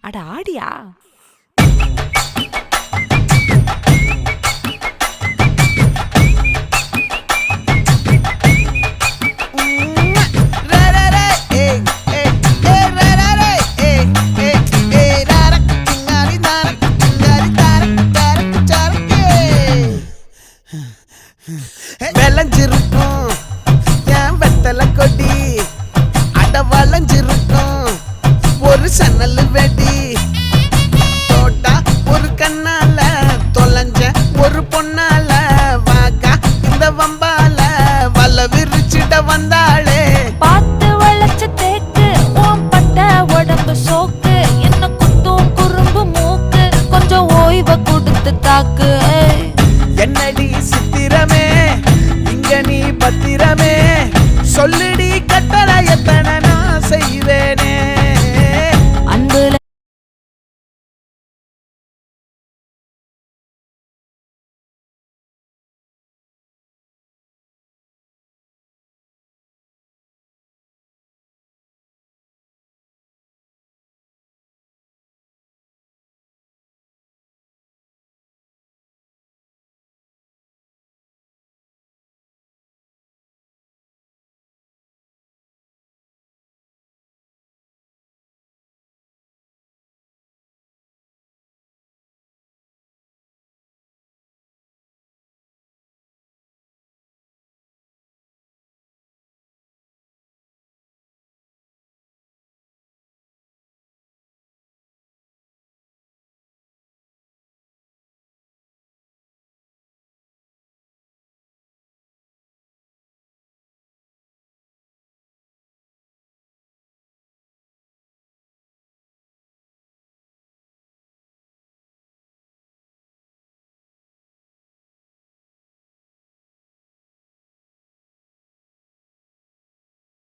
அட ஆடியா? விளைஞ்சிருக்கும் என் வெத்தலை கொடி, அட வளைஞ்சிருக்கும் ஒரு சன்னல் வெடி. தோட்டா ஒரு கண்ணால தொலைஞ்ச ஒரு பொண்ணால வாக்கா இந்த வம்பால வல விரிச்சிட வந்தாளே. பார்த்து வளைச்ச தேக்கு ஓம் பட்ட உடம்பு சோக்கு, என்ன குத்தும் குறும்பு மூக்கு, கொஞ்சம் ஓய்வை கொடுத்து தாக்கு. என்னடி சித்திரமே இங்க நீ பத்திரமே, சொல்லுடி கட்டளை எத்தனை நான் செய்வேன்.